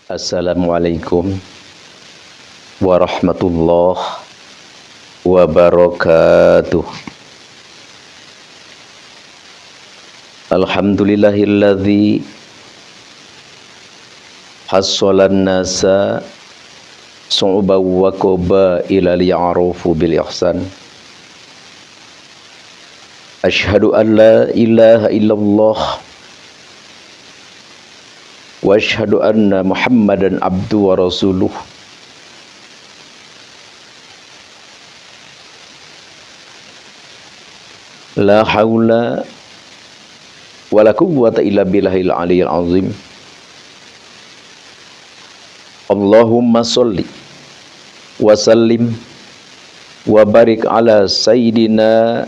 Assalamualaikum warahmatullahi wabarakatuh. Alhamdulillahilladzi hassalan nasa su'uban wa qabaila liya'arufu bil ihsan. Asyhadu an la ilaha illallah wa asyhadu anna Muhammadan abdu wa rasuluh. La haula wa la quwwata illa billahil aliyyil azim. Allahumma sholli wa sallim wa barik ala sayyidina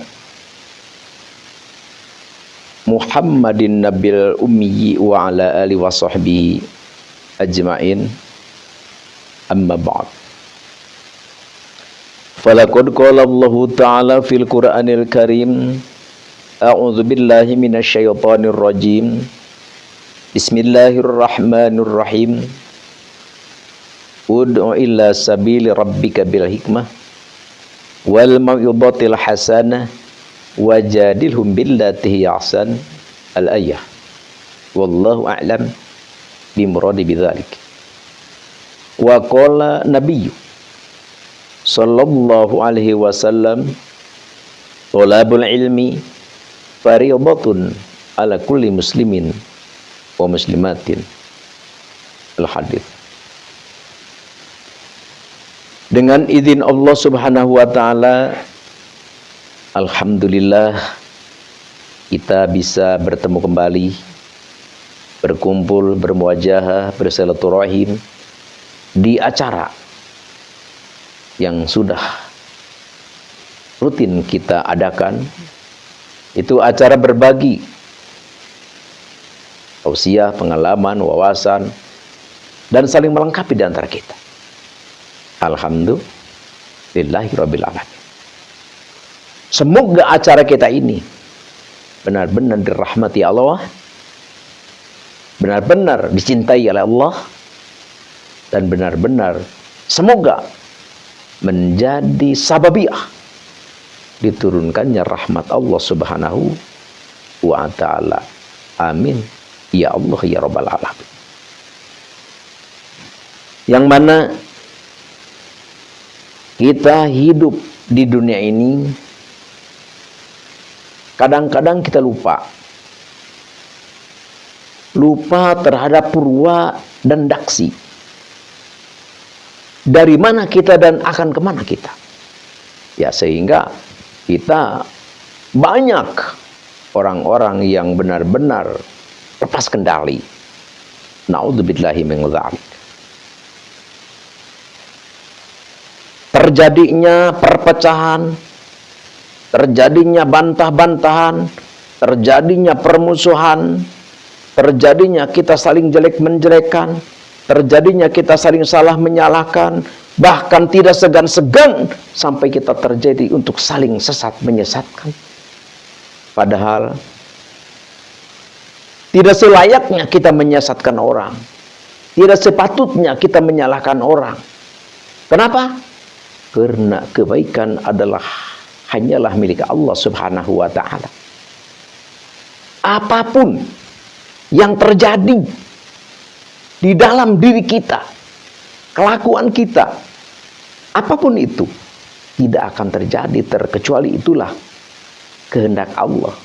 Muhammadin nabil ummi wa ala alihi wa sahbihi ajma'in, amma ba'd. Falaqad qala Allahu ta'ala fil Qur'anil Karim, a'udzu billahi minasy syaithanir rajim. Bismillahirrahmanirrahim. Ud'u ila sabili rabbika bil hikmah wal mau'izatil hasanah wajadilhum billati hiya ahsan. Al-ayah. Wallahu a'lam bimuradi bidzalik. Wa qala nabiyyu sallallahu alaihi wasallam, thalabul ilmi fariidatun ala kulli muslimin wa muslimatin. Al-hadits. Dengan izin Allah Subhanahu wa taala, alhamdulillah kita bisa bertemu kembali, berkumpul, bermuajahah, bersilaturahim di acara yang sudah rutin kita adakan. Itu acara berbagi tausiah, pengalaman, wawasan, dan saling melengkapi di antara kita. Alhamdulillahirabbil alamin. Semoga acara kita ini benar-benar dirahmati Allah, benar-benar dicintai oleh Allah, dan benar-benar semoga menjadi sababiah diturunkannya rahmat Allah Subhanahu wa ta'ala. Amin ya Allah ya rabbal alamin. Yang mana kita hidup di dunia ini, kadang-kadang kita lupa terhadap purwa dan daksi. Dari mana kita dan akan kemana kita? Ya, sehingga kita banyak orang-orang yang benar-benar lepas kendali. Na'udzubillahi min dzalik. Terjadinya perpecahan, terjadinya bantah-bantahan, terjadinya permusuhan, terjadinya kita saling jelek-menjelekan, terjadinya kita saling salah menyalahkan, bahkan tidak segan-segan sampai kita terjadi untuk saling sesat menyesatkan. Padahal tidak selayaknya kita menyesatkan orang, tidak sepatutnya kita menyalahkan orang. Kenapa? Karena kebaikan hanyalah milik Allah Subhanahu wa ta'ala. Apapun yang terjadi di dalam diri kita, kelakuan kita, apapun itu tidak akan terjadi terkecuali itulah kehendak Allah.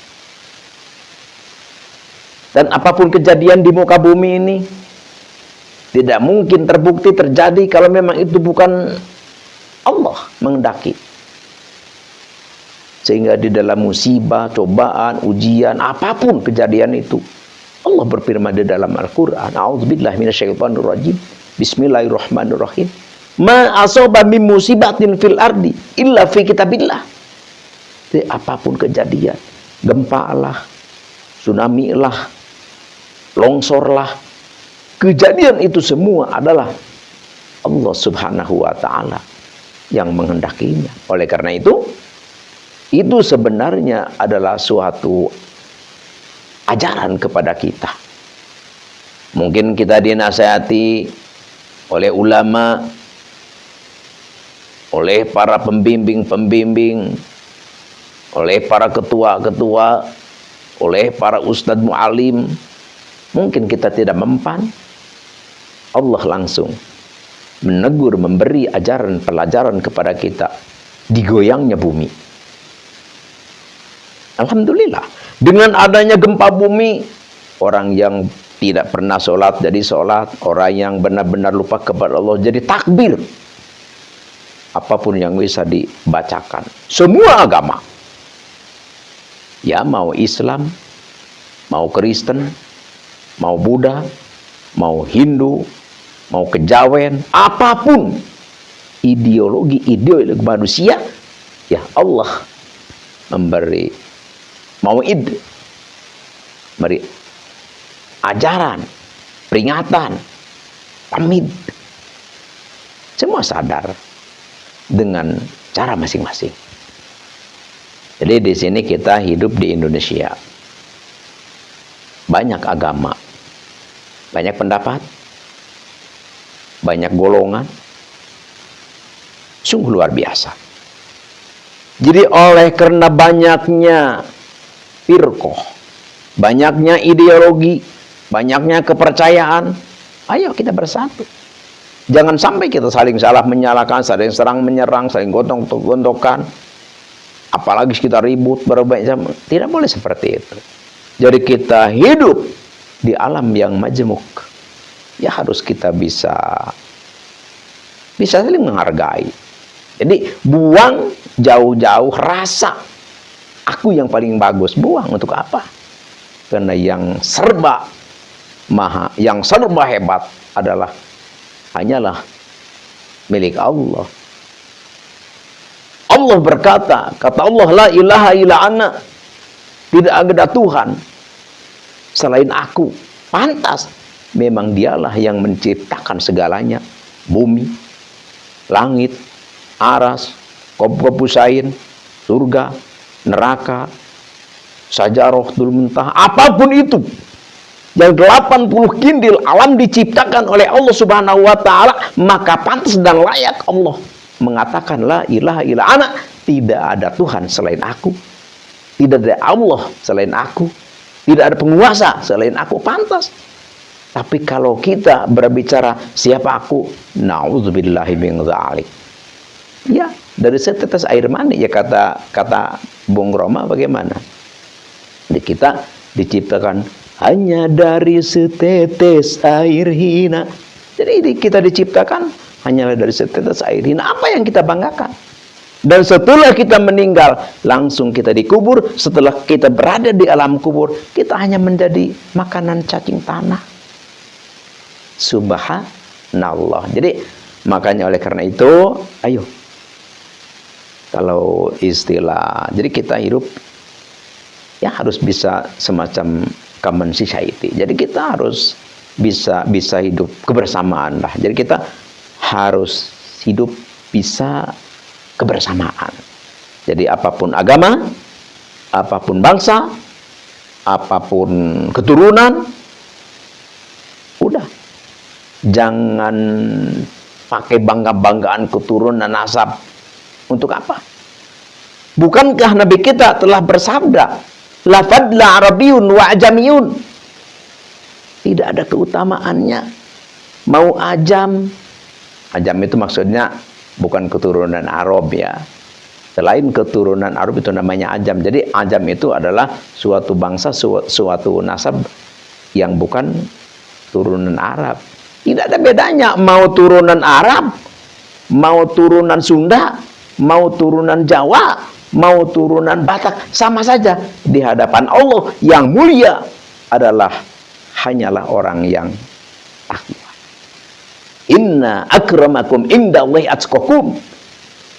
Dan apapun kejadian di muka bumi ini tidak mungkin terbukti terjadi kalau memang itu bukan Allah menghendaki. Sehingga di dalam musibah, cobaan, ujian, apapun kejadian itu, Allah berfirman di dalam Al-Quran, a'udzubillahi minasyaitonir rajim, bismillahirrahmanirrahim, ma asaba min musibatin fil ardi illa fi kitabillah. Jadi apapun kejadian, gempa lah, tsunami lah, longsor lah, kejadian itu semua adalah Allah Subhanahu wa ta'ala yang menghendakinya. Oleh karena itu sebenarnya adalah suatu ajaran kepada kita. Mungkin kita dinasihati oleh ulama, oleh para pembimbing-pembimbing, oleh para ketua-ketua, oleh para ustadz mu'alim. Mungkin kita tidak mempan, Allah langsung menegur, memberi ajaran, pelajaran kepada kita. Digoyangnya bumi. Alhamdulillah. Dengan adanya gempa bumi, orang yang tidak pernah sholat jadi sholat, orang yang benar-benar lupa kepada Allah jadi takbir. Apapun yang bisa dibacakan. Semua agama. Ya, mau Islam, mau Kristen, mau Buddha, mau Hindu, mau Kejawen, apapun ideologi manusia, ya Allah memberi mau'id, memberi ajaran, peringatan, pamit. Semua sadar dengan cara masing-masing. Jadi di sini kita hidup di Indonesia. Banyak agama, banyak pendapat, banyak golongan. Sungguh luar biasa. Jadi oleh karena banyaknya firqah, banyaknya ideologi, banyaknya kepercayaan, ayo kita bersatu. Jangan sampai kita saling salah menyalahkan, saling serang menyerang, saling gontok-gontokan. Apalagi kita ribut berbagai-macam. Tidak boleh seperti itu. Jadi kita hidup di alam yang majemuk. Ya harus kita bisa saling menghargai. Jadi buang jauh-jauh rasa aku yang paling bagus. Buang untuk apa? Karena yang serba hebat adalah hanyalah milik Allah. Allah berkata, kata Allah, la ilaha illa ana, tidak ada Tuhan selain aku. Pantas, memang dialah yang menciptakan segalanya. Bumi, langit, aras, kopusain, surga, neraka, sajaroh, muntah, apapun itu. Yang 80 kindil alam diciptakan oleh Allah Subhanahu wa ta'ala, maka pantas dan layak Allah mengatakan la ilaha illa ana, tidak ada Tuhan selain aku, tidak ada Allah selain aku, tidak ada penguasa selain aku. Pantas. Tapi kalau kita berbicara siapa aku, na'udzubillahi min dzalik. Ya, dari setetes air mani, ya kata Bung Roma bagaimana? Jadi kita diciptakan hanya dari setetes air hina. Jadi kita diciptakan hanyalah dari setetes air hina. Apa yang kita banggakan? Dan setelah kita meninggal, langsung kita dikubur. Setelah kita berada di alam kubur, kita hanya menjadi makanan cacing tanah. Subhanallah. Jadi makanya oleh karena itu, ayo, kalau istilah, jadi kita hidup ya harus bisa semacam common society. Jadi kita harus bisa hidup kebersamaan lah. Jadi kita harus hidup bisa kebersamaan. Jadi apapun agama, apapun bangsa, apapun keturunan, udah, jangan pakai bangga-banggaan keturunan nasab. Untuk apa? Bukankah Nabi kita telah bersabda, la fadla arabiyyun wa ajamiyun, tidak ada keutamaannya mau ajam itu maksudnya bukan keturunan Arab ya. Selain keturunan Arab itu namanya ajam. Jadi ajam itu adalah suatu bangsa, suatu nasab yang bukan turunan Arab. Tidak ada bedanya mau turunan Arab, mau turunan Sunda, mau turunan Jawa, mau turunan Batak, sama saja di hadapan Allah. Yang mulia adalah hanyalah orang yang takwa. Inna akramakum indallahi atqakum.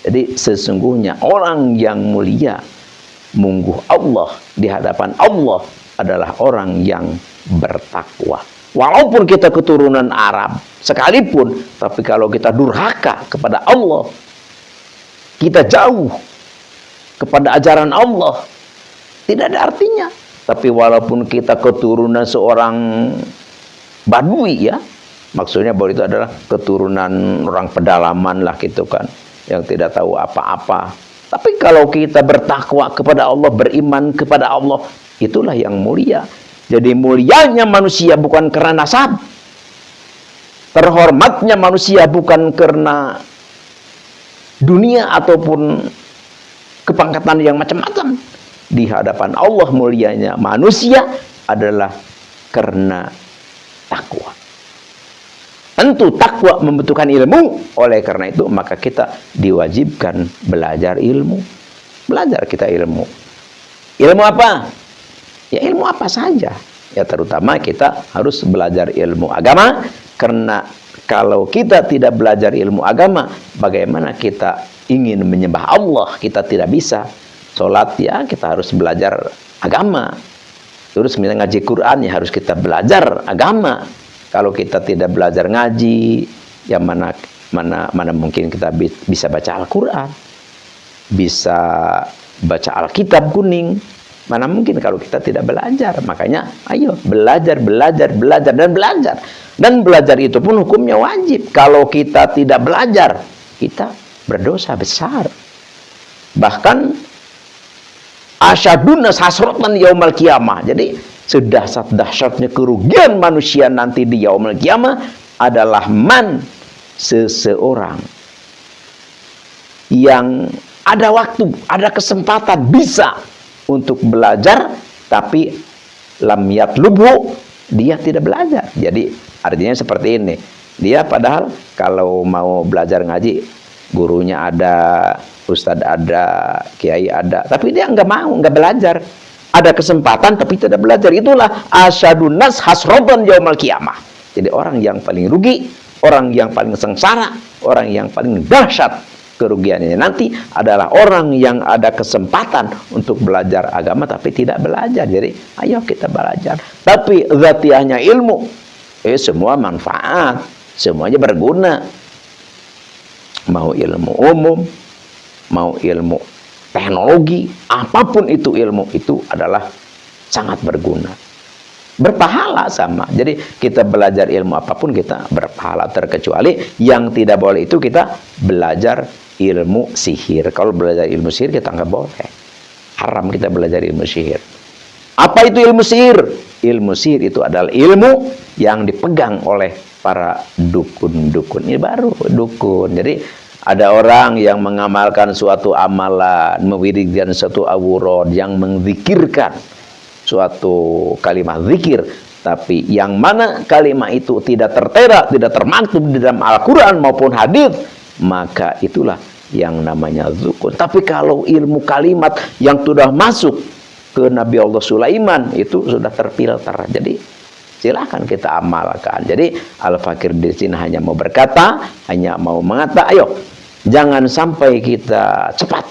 Jadi sesungguhnya orang yang mulia mungguh Allah di hadapan Allah adalah orang yang bertakwa. Walaupun kita keturunan Arab sekalipun, tapi kalau kita durhaka kepada Allah, kita jauh kepada ajaran Allah, tidak ada artinya. Tapi walaupun kita keturunan seorang Badui ya, Maksudnya bahwa itu adalah keturunan orang pedalaman lah gitu kan, yang tidak tahu apa-apa. Tapi kalau kita bertakwa kepada Allah, beriman kepada Allah, itulah yang mulia. Jadi mulianya manusia bukan karena nasab, terhormatnya manusia bukan karena dunia ataupun kepangkatan yang macam-macam. Di hadapan Allah mulianya manusia adalah karena takwa. Tentu takwa membutuhkan ilmu, oleh karena itu maka kita diwajibkan belajar ilmu. Belajar kita ilmu. Ilmu apa? Ya ilmu apa saja. Ya terutama kita harus belajar ilmu agama, karena kalau kita tidak belajar ilmu agama, bagaimana kita ingin menyembah Allah? Kita tidak bisa. Sholat ya kita harus belajar agama. Terus misalnya ngaji Quran ya harus kita belajar agama. Kalau kita tidak belajar ngaji, ya mana mungkin kita bisa baca Al-Quran, bisa baca Alkitab kuning. Mana mungkin kalau kita tidak belajar. Makanya ayo belajar dan belajar. Dan belajar itu pun hukumnya wajib. Kalau kita tidak belajar, kita berdosa besar. Bahkan asyadun nas hasratan yaumal qiyamah. Jadi sedahsyat-dahsyatnya kerugian manusia nanti di yaumul qiyamah adalah seseorang yang ada waktu, ada kesempatan bisa untuk belajar, tapi lam yatlubhu, dia tidak belajar. Jadi artinya seperti ini, dia padahal kalau mau belajar ngaji, gurunya ada, ustadz ada, kiai ada, tapi dia nggak mau, nggak belajar. Ada kesempatan tapi tidak belajar. Itulah asyadun nas hasroban yaumal qiyamah. Jadi orang yang paling rugi, orang yang paling sengsara, orang yang paling dahsyat kerugiannya nanti adalah orang yang ada kesempatan untuk belajar agama tapi tidak belajar. Jadi ayo kita belajar. Tapi zatiahnya ilmu, semua manfaat, semuanya berguna. Mau ilmu umum, mau ilmu teknologi, apapun itu ilmu itu adalah sangat berguna. Berpahala sama. Jadi kita belajar ilmu apapun kita berpahala, terkecuali yang tidak boleh itu kita belajar ilmu sihir. Kalau belajar ilmu sihir kita nggak boleh. Haram kita belajar ilmu sihir. Apa itu ilmu sihir? Ilmu sihir itu adalah ilmu yang dipegang oleh para dukun-dukun. Ini baru dukun. Jadi ada orang yang mengamalkan suatu amalan, mewiridkan suatu awurad, yang menzikirkan suatu kalimat zikir, tapi yang mana kalimat itu tidak tertera, tidak termaktub di dalam Al-Quran maupun hadis, maka itulah yang namanya dukun. Tapi kalau ilmu kalimat yang sudah masuk ke Nabi Allah Sulaiman itu sudah terfilter. Jadi silahkan kita amalkan. Jadi Al-Fakir di sini hanya mau berkata, hanya mau mengatakan, ayo jangan sampai kita cepat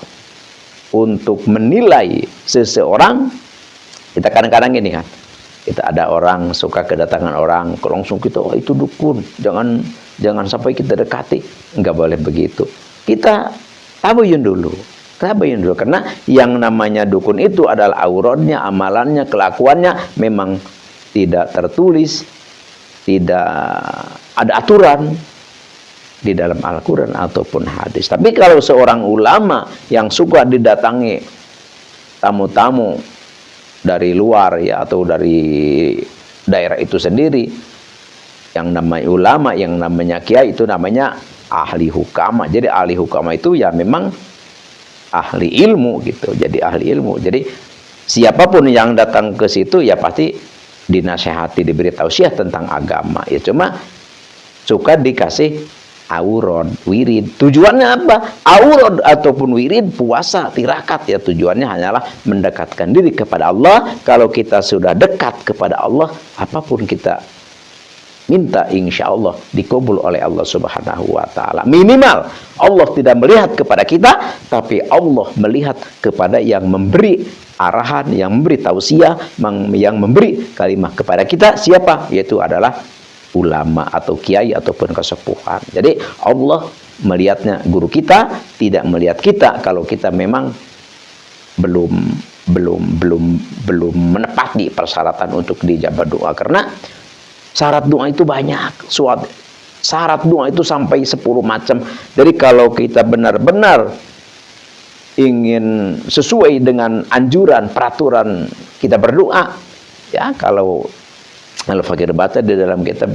untuk menilai seseorang. Kita kadang-kadang gini kan, kita ada orang suka kedatangan orang, langsung kita, oh itu dukun, jangan sampai kita dekati. Enggak boleh begitu. Kita tabayun dulu, karena yang namanya dukun itu adalah auratnya, amalannya, kelakuannya memang tidak tertulis, tidak ada aturan di dalam Al-Quran ataupun hadis. Tapi kalau seorang ulama yang suka didatangi tamu-tamu dari luar ya, atau dari daerah itu sendiri, yang namanya ulama, yang namanya kiai itu namanya ahli hukama. Jadi ahli hukama itu ya memang ahli ilmu gitu. Jadi ahli ilmu. Jadi siapapun yang datang ke situ ya pasti dinasehati, diberi tausiah tentang agama. Ya cuma suka dikasih aurad, wirid. Tujuannya apa? Aurad ataupun wirid, puasa, tirakat ya tujuannya hanyalah mendekatkan diri kepada Allah. Kalau kita sudah dekat kepada Allah, apapun kita minta insya Allah dikabul oleh Allah Subhanahu wa ta'ala. Minimal Allah tidak melihat kepada kita, tapi Allah melihat kepada yang memberi arahan, yang memberi tausiah, yang memberi kalimat kepada kita. Siapa? Yaitu adalah ulama atau kiai ataupun kesepuhan. Jadi Allah melihatnya guru kita, tidak melihat kita kalau kita memang belum menepati persyaratan untuk dijabah doa. Karena Syarat doa itu banyak. Syarat doa itu sampai 10 macam. Jadi kalau kita benar-benar ingin sesuai dengan anjuran, peraturan kita berdoa, ya kalau Al-Fakir Bata di dalam kitab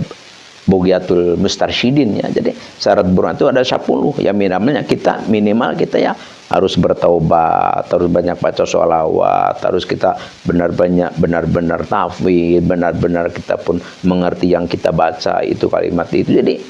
Bugyatul Mustarsyidin, ya. Jadi syarat berdoa itu ada 10. Ya minimal kita ya harus bertaubat, harus banyak baca sholawat, harus kita benar-benar tafwid, benar-benar kita pun mengerti yang kita baca itu kalimat itu. Jadi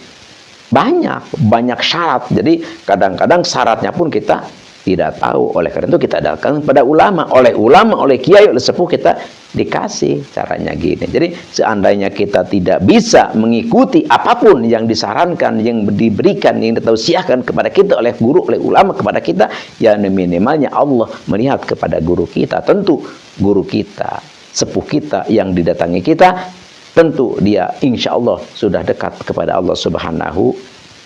banyak syarat. Jadi kadang-kadang syaratnya pun kita tidak tahu. Oleh karena itu kita datang pada ulama, oleh kiai, oleh sepuh kita dikasih caranya gini. Jadi seandainya kita tidak bisa mengikuti apapun yang disarankan, yang diberikan, yang ditausiahkan kepada kita oleh guru, oleh ulama kepada kita, ya minimalnya Allah melihat kepada guru kita. Tentu guru kita, sepuh kita yang didatangi kita, tentu dia insya Allah sudah dekat kepada Allah Subhanahu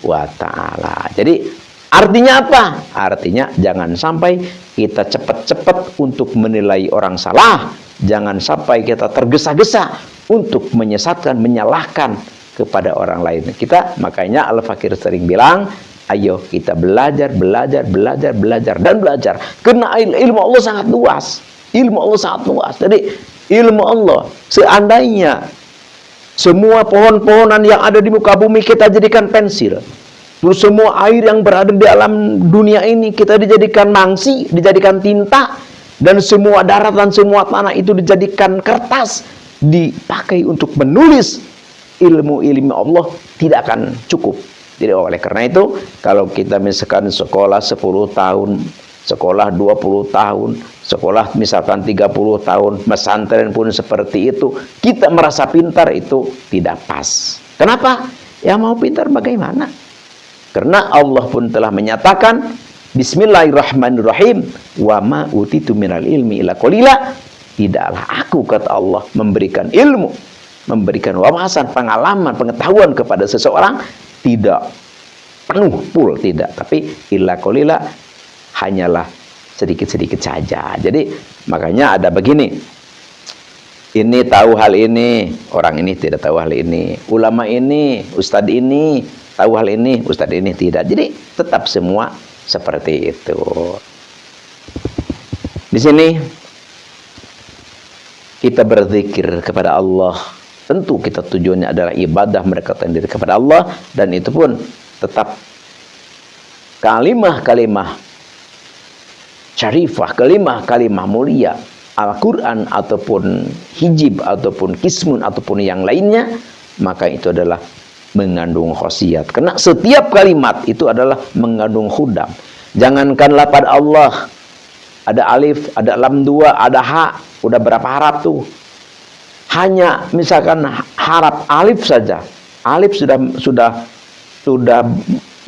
wa Ta'ala. Jadi artinya apa? Artinya jangan sampai kita cepat-cepat untuk menilai orang salah. Jangan sampai kita tergesa-gesa untuk menyesatkan, menyalahkan kepada orang lain. Makanya Al-Fakir sering bilang, ayo kita belajar. Karena ilmu Allah sangat luas. Jadi ilmu Allah, seandainya semua pohon-pohonan yang ada di muka bumi kita jadikan pensil, terus semua air yang berada di alam dunia ini kita dijadikan mangsi, dijadikan tinta, dan semua daratan, semua tanah itu dijadikan kertas, dipakai untuk menulis ilmu Allah, tidak akan cukup. Jadi oleh karena itu, kalau kita misalkan sekolah 10 tahun, sekolah 20 tahun, sekolah misalkan 30 tahun, pesantren pun seperti itu, kita merasa pintar, itu tidak pas. Kenapa? Ya mau pintar bagaimana? Karena Allah pun telah menyatakan, Bismillahirrahmanirrahim, wa ma utitu minal ilmi illa qalila. Tidaklah aku, kata Allah, memberikan ilmu, memberikan wawasan, pengalaman, pengetahuan kepada seseorang tidak penuh full, tidak, tapi illa qalila, hanyalah sedikit-sedikit saja. Jadi makanya ada begini, ini tahu hal ini, orang ini tidak tahu hal ini, ulama ini, ustadz ini tahu hal ini, ustadz ini tidak. Jadi tetap semua seperti itu. Di sini kita berzikir kepada Allah. Tentu kita tujuannya adalah ibadah, mendekatkan diri kepada Allah, dan itu pun tetap kalimah-kalimah syarifah, kalimah-kalimah mulia, Al-Quran ataupun hijib ataupun kismun ataupun yang lainnya, maka itu adalah mengandung khosiat. Karena setiap kalimat itu adalah mengandung khudam. Jangankanlah pada Allah ada alif, ada lam 2, ada ha, udah berapa harap tuh? Hanya misalkan harap alif saja, alif sudah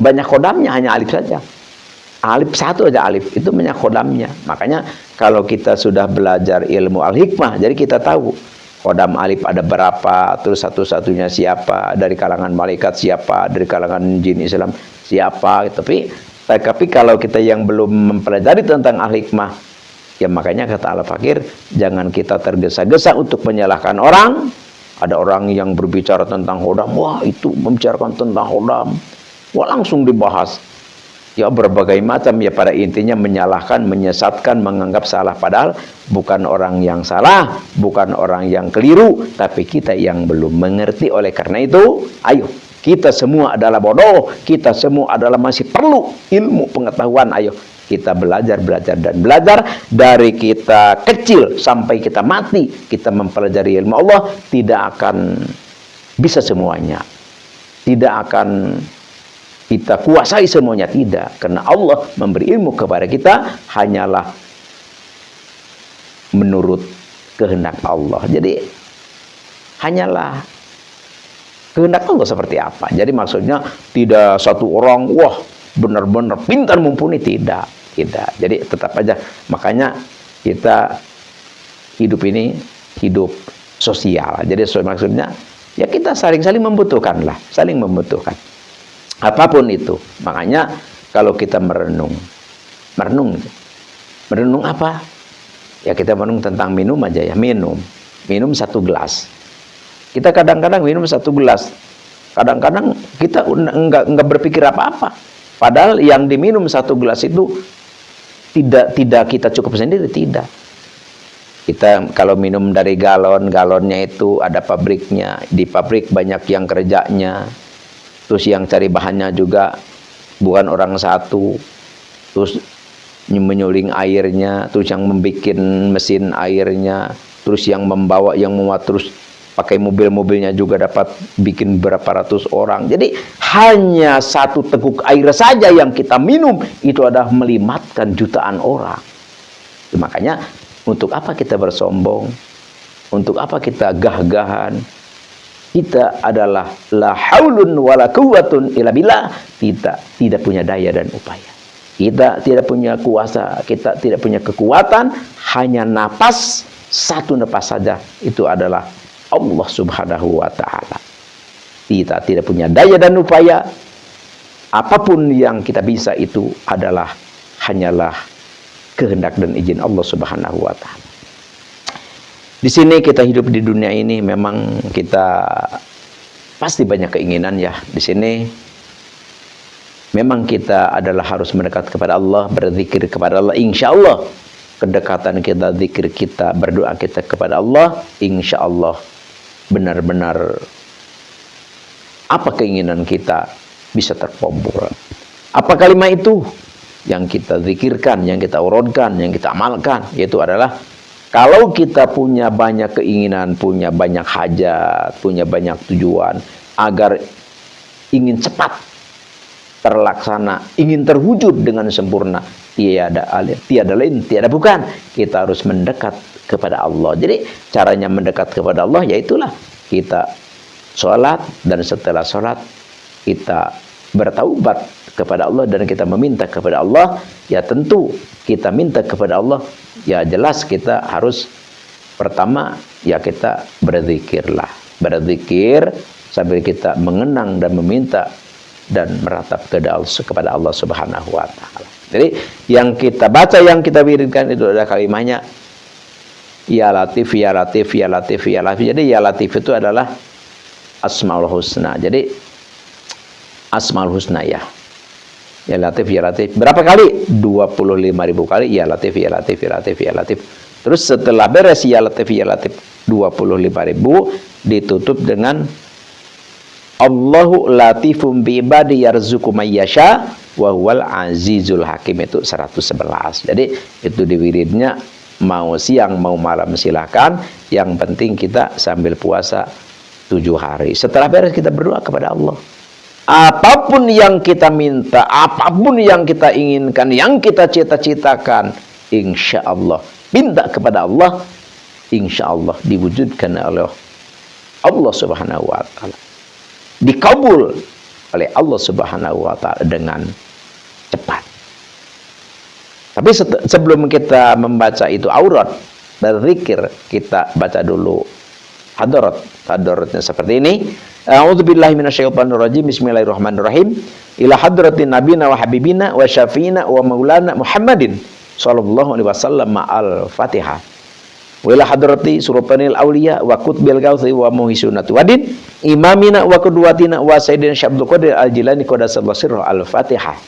banyak khodamnya, hanya alif saja. Alif satu aja, alif itu banyak khodamnya. Makanya kalau kita sudah belajar ilmu al-hikmah, jadi kita tahu khodam alif ada berapa, terus satu-satunya siapa, dari kalangan malaikat siapa, dari kalangan jin Islam siapa. Tapi kalau kita yang belum mempelajari tentang al-hikmah, ya makanya kata Al-Fakir, jangan kita tergesa-gesa untuk menyalahkan orang. Ada orang yang berbicara tentang khodam, wah itu membicarakan tentang khodam, wah langsung dibahas. Ya berbagai macam, ya pada intinya menyalahkan, menyesatkan, menganggap salah, padahal bukan orang yang salah, bukan orang yang keliru, tapi kita yang belum mengerti. Oleh karena itu, ayo kita semua adalah bodoh, kita semua adalah masih perlu ilmu pengetahuan. Ayo kita belajar dari kita kecil sampai kita mati, kita mempelajari ilmu Allah. Tidak akan bisa semuanya, tidak akan kita kuasai semuanya, tidak. Karena Allah memberi ilmu kepada kita hanyalah menurut kehendak Allah. Jadi hanyalah kehendak Allah seperti apa. Jadi maksudnya tidak satu orang wah benar-benar pintar mumpuni, tidak. Jadi tetap aja, makanya kita hidup ini hidup sosial. Jadi maksudnya ya kita saling membutuhkan lah, saling membutuhkan. Apapun itu. Makanya kalau kita merenung apa? Ya kita merenung tentang minum aja ya, minum 1 gelas. Kita kadang-kadang minum 1 gelas. Kadang-kadang kita enggak berpikir apa-apa. Padahal yang diminum 1 gelas itu tidak kita cukup sendiri, tidak. Kita kalau minum dari galon, galonnya itu ada pabriknya. Di pabrik banyak yang kerjanya. Terus yang cari bahannya juga bukan orang satu. Terus menyuling airnya, terus yang membuat mesin airnya, terus yang membawa, yang memuat, terus pakai mobil-mobilnya juga dapat bikin berapa ratus orang. Jadi hanya 1 teguk air saja yang kita minum itu adalah melimatkan jutaan orang. Makanya untuk apa kita bersombong? Untuk apa kita gah-gahan? Kita adalah la haulun wala quwwatun illa billah. Kita tidak punya daya dan upaya. Kita tidak punya kuasa, kita tidak punya kekuatan, hanya napas, 1 napas saja itu adalah Allah Subhanahu wa taala. Kita tidak punya daya dan upaya. Apapun yang kita bisa itu adalah hanyalah kehendak dan izin Allah Subhanahu wa taala. Di sini kita hidup di dunia ini memang kita pasti banyak keinginan ya. Di sini memang kita adalah harus mendekat kepada Allah, berzikir kepada Allah. Insya Allah kedekatan kita, zikir kita, berdoa kita kepada Allah, insya Allah benar-benar apa keinginan kita bisa terkabul. Apa kalimat itu yang kita zikirkan, yang kita urodkan, yang kita amalkan, yaitu adalah kalau kita punya banyak keinginan, punya banyak hajat, punya banyak tujuan agar ingin cepat terlaksana, ingin terwujud dengan sempurna, tiada lain, tiada bukan, kita harus mendekat kepada Allah. Jadi caranya mendekat kepada Allah yaitulah kita sholat, dan setelah sholat kita bertaubat kepada Allah dan kita meminta kepada Allah. Ya tentu kita minta kepada Allah, ya jelas kita harus pertama ya kita berzikirlah, berzikir sambil kita mengenang dan meminta dan meratap kepada Allah Subhanahu wa taala. Jadi yang kita baca, yang kita wiridkan itu adalah kalimatnya Ya Latif, Ya Latif, Ya Latif, Ya Latif. Jadi Ya Latif itu adalah Asmaul Husna. Jadi Asmaul Husna ya. Ya Latif, Ya Latif. Berapa kali? 25.000 kali Ya Latif, Ya Latif, Ya Latif, Ya Latif. Terus setelah beres Ya Latif, Ya Latif 25.000 ditutup dengan Allahu latifum bi ibadi yarzuqu may yasha wa huwal azizul hakim, itu 111. Jadi itu di wiridnya mau siang mau malam silakan, yang penting kita sambil puasa 7 hari. Setelah beres kita berdoa kepada Allah. Apapun yang kita minta, apapun yang kita inginkan, yang kita cita-citakan, insya Allah minta kepada Allah, insya Allah diwujudkan oleh Allah Subhanahu wa taala, dikabul oleh Allah Subhanahu wa taala dengan cepat. Tapi sebelum kita membaca itu aurat berzikir, kita baca dulu hadarat. Hadaratnya seperti ini. A'udzubillahi minasyaitonirrajim. Bismillahirrahmanirrahim. Ila hadratin nabiyina wa habibina wa syafiina wa maulana Muhammadin sallallahu alaihi wasallam ma'al Fatihah. Wa ila hadrati suratanil auliya wa qutbil gausi wa muhisunati wadin imamina wa qudwatina wa sayyidina Syabdul Qadir al-Jilani qadasallahu sirra al-Fatihah.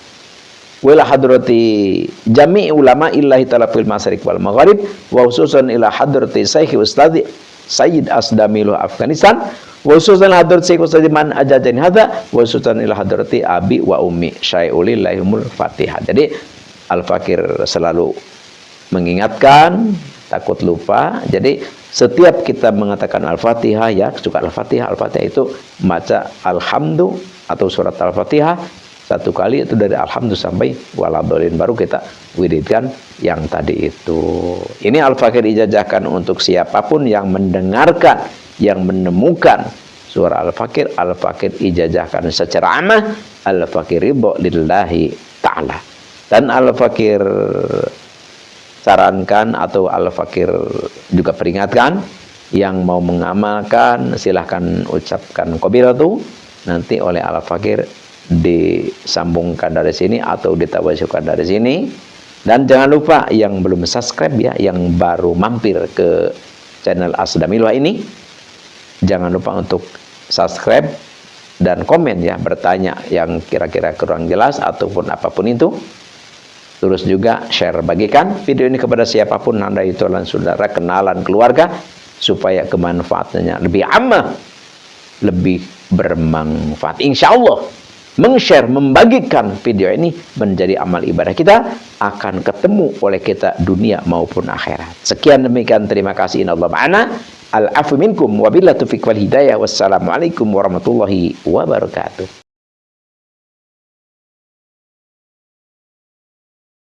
Wa ila hadrati jami'i ulama illahi ta'ala fil masyariq wal maghrib wa khususan ila hadrati Syekh Ustadz Sayyid Asdamilu Afghanistan wa khususan hadrat Syekh Ustadz man ajajani hadza wa khususan ila hadrati abi wa ummi syai'ulillahumul Fatihah. Jadi Al-Fakir selalu mengingatkan, takut lupa. Jadi setiap kita mengatakan Al-Fatihah, ya suka Al-Fatihah, Al-Fatihah itu baca Alhamdu atau surat Al-Fatihah 1 kali, itu dari Alhamdu sampai waladhdallin, baru kita wiridkan yang tadi itu. Ini Al-Fakir ijazahkan untuk siapapun yang mendengarkan, yang menemukan surah Al-Fakir. Al-Fakir ijazahkan secara amah, Al-Fakir ridho lillahi ta'ala. Dan Al-Fakir sarankan atau Al-Fakir juga peringatkan, yang mau mengamalkan silahkan ucapkan qabilatu, nanti oleh Al-Fakir disambungkan dari sini atau ditawassukan dari sini. Dan jangan lupa yang belum subscribe ya, yang baru mampir ke channel Asdamillah ini, Jangan lupa untuk subscribe dan komen ya, bertanya yang kira-kira kurang jelas ataupun apapun itu. Terus juga share, bagikan video ini kepada siapapun Anda, itu adalah saudara, kenalan, keluarga, supaya kemanfaatannya lebih ammah, lebih bermanfaat. Insya Allah meng-share, membagikan video ini menjadi amal ibadah kita, akan ketemu oleh kita dunia maupun akhirat. Sekian demikian, terima kasih. Inna Allah ma'ana. Al-afu minkum wabillahi taufiq wal hidayah. Wassalamualaikum warahmatullahi wabarakatuh.